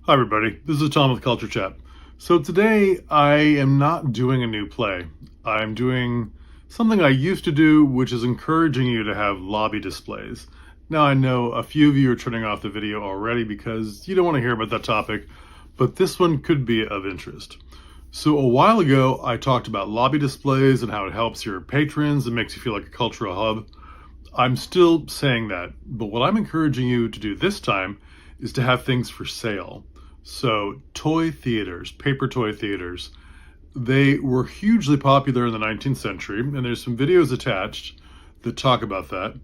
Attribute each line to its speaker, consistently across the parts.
Speaker 1: Hi everybody, this is Tom with Culture Chat. So today I am not doing a new play. I'm doing something I used to do, which is encouraging you to have lobby displays. Now I know a few of you are turning off the video already because you don't want to hear about that topic, but this one could be of interest. So a while ago I talked about lobby displays and how it helps your patrons and makes you feel like a cultural hub. I'm still saying that, but what I'm encouraging you to do this time is to have things for sale. So toy theaters, paper toy theaters, they were hugely popular in the 19th century, and there's some videos attached that talk about that,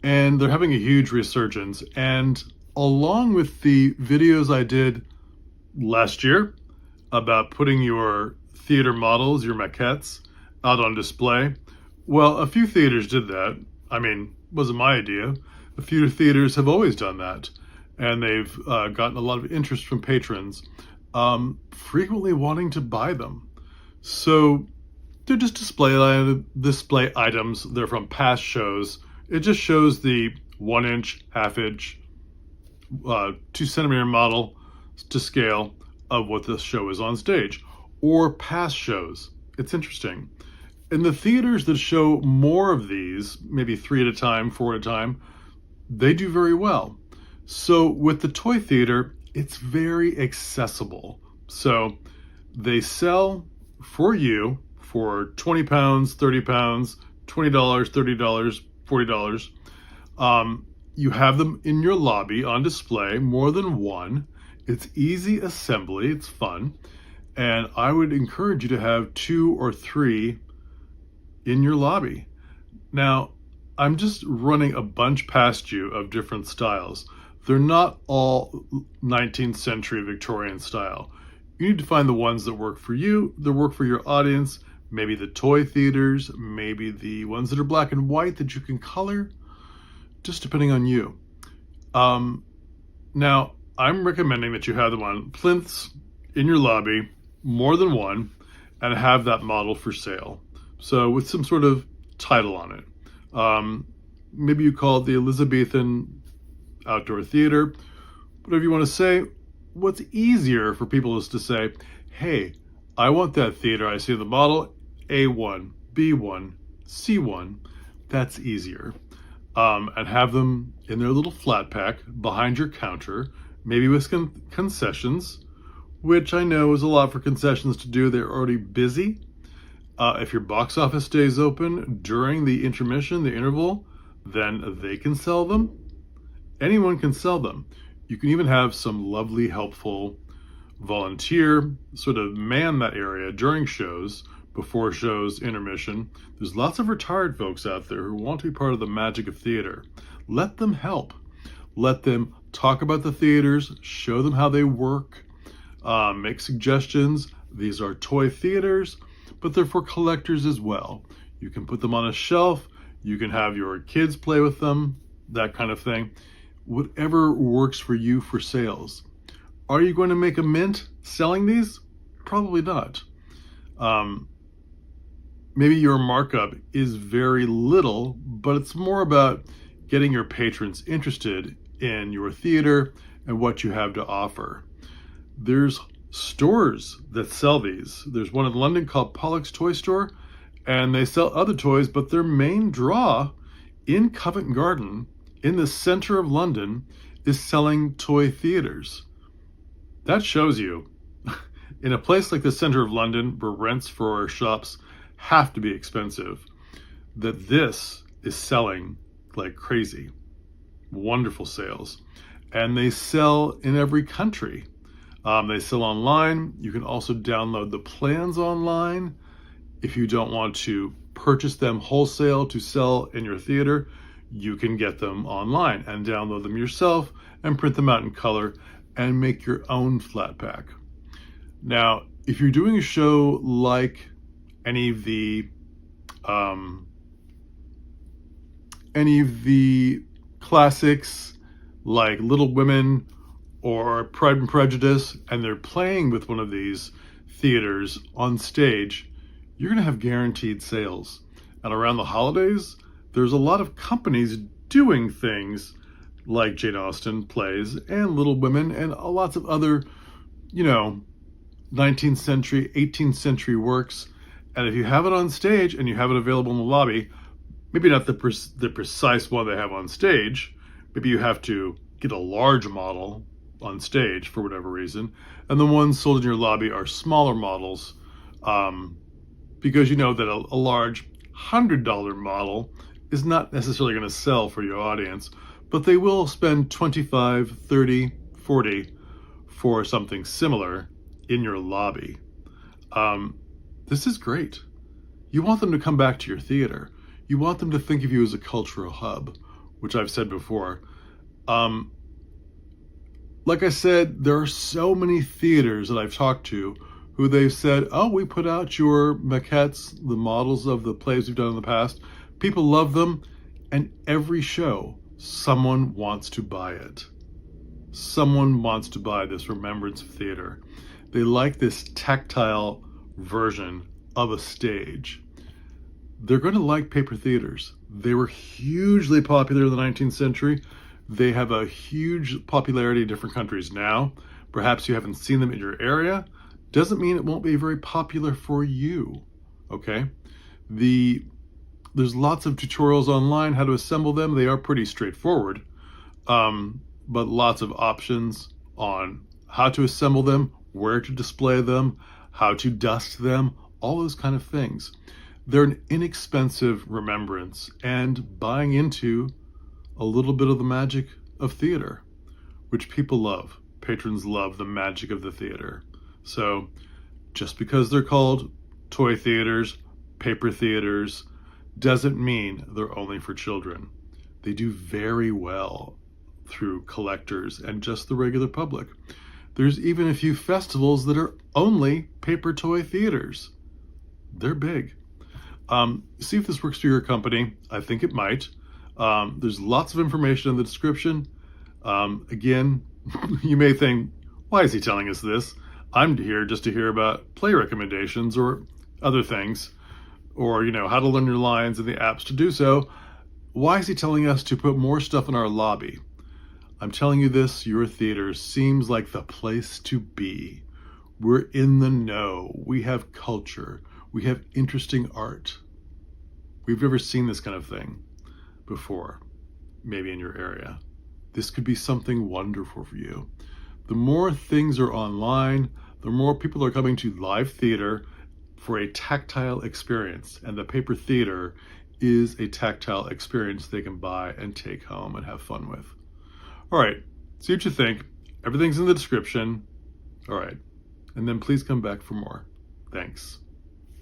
Speaker 1: and they're having a huge resurgence. And along with the videos I did last year about putting your theater models, your maquettes, out on display, well, a few theaters did that. I mean, it wasn't my idea. A few theaters have always done that. And they've gotten a lot of interest from patrons, frequently wanting to buy them. So they're just display items. They're from past shows. It just shows the 1-inch, half-inch, 2-centimeter model to scale of what the show is on stage, or past shows. It's interesting. And the theaters that show more of these, maybe 3 at a time, 4 at a time, they do very well. So with the toy theater, it's very accessible. So they sell for you for 20 pounds, 30 pounds, $20, $30, $40. You have them in your lobby on display, more than one. It's easy assembly, it's fun. And I would encourage you to have 2 or 3 in your lobby. Now, I'm just running a bunch past you of different styles. They're not all 19th century Victorian style. You need to find the ones that work for you, that work for your audience, maybe the toy theaters, maybe the ones that are black and white that you can color, just depending on you. Now, I'm recommending that you have them on plinths in your lobby, more than one, and have that model for sale. So with some sort of title on it. Maybe you call it the Elizabethan outdoor theater, whatever you want to say. What's easier for people is to say, hey, I want that theater. I see the model A1, B1, C1. That's easier. And have them in their little flat pack behind your counter, maybe with concessions, which I know is a lot for concessions to do. They're already busy. If your box office stays open during the intermission, the interval, then they can sell them. Anyone can sell them. You can even have some lovely, helpful volunteer sort of man that area during shows, before shows, intermission. There's lots of retired folks out there who want to be part of the magic of theater. Let them help. Let them talk about the theaters, show them how they work, make suggestions. These are toy theaters, but they're for collectors as well. You can put them on a shelf. You can have your kids play with them, that kind of thing. Whatever works for you for sales. Are you going to make a mint selling these? Probably not. Maybe your markup is very little, but it's more about getting your patrons interested in your theater and what you have to offer. There's stores that sell these. There's one in London called Pollock's Toy Store, and they sell other toys, but their main draw in Covent Garden, in the center of London, is selling toy theaters. That shows you, in a place like the center of London, where rents for shops have to be expensive, that this is selling like crazy. Wonderful sales. And they sell in every country. They sell online. You can also download the plans online. If you don't want to purchase them wholesale to sell in your theater, you can get them online and download them yourself and print them out in color and make your own flat pack. Now, if you're doing a show like any of the classics like Little Women or Pride and Prejudice, and they're playing with one of these theaters on stage, you're going to have guaranteed sales. And around the holidays, there's a lot of companies doing things like Jane Austen plays and Little Women and lots of other 19th century, 18th century works. And if you have it on stage and you have it available in the lobby, maybe not the precise one they have on stage, maybe you have to get a large model on stage for whatever reason, and the ones sold in your lobby are smaller models, because you know that a large $100 model is not necessarily going to sell for your audience, but they will spend 25, 30, 40 for something similar in your lobby. This is great. You want them to come back to your theater. You want them to think of you as a cultural hub, which I've said before. Like I said, there are so many theaters that I've talked to who they've said, oh, we put out your maquettes, the models of the plays we've done in the past. People love them, and every show, someone wants to buy it. Someone wants to buy this remembrance of theater. They like this tactile version of a stage. They're going to like paper theaters. They were hugely popular in the 19th century. They have a huge popularity in different countries now. Perhaps you haven't seen them in your area. Doesn't mean it won't be very popular for you, okay? There's lots of tutorials online how to assemble them. They are pretty straightforward, but lots of options on how to assemble them, where to display them, how to dust them, all those kind of things. They're an inexpensive remembrance and buying into a little bit of the magic of theater, which people love. Patrons love the magic of the theater. So just because they're called toy theaters, paper theaters, doesn't mean they're only for children. They do very well through collectors and just the regular public. There's even a few festivals that are only paper toy theaters. They're big. See if this works for your company. I think it might. There's lots of information in the description. Again, you may think, why is he telling us this? I'm here just to hear about play recommendations or other things, or how to learn your lines and the apps to do so. Why is he telling us to put more stuff in our lobby? I'm telling you this, your theater seems like the place to be. We're in the know. We have culture. We have interesting art. We've never seen this kind of thing before, maybe in your area. This could be something wonderful for you. The more things are online, the more people are coming to live theater for a tactile experience, and the paper theater is a tactile experience they can buy and take home and have fun with. All right, see what you think. Everything's in the description. All right, and then please come back for more. Thanks.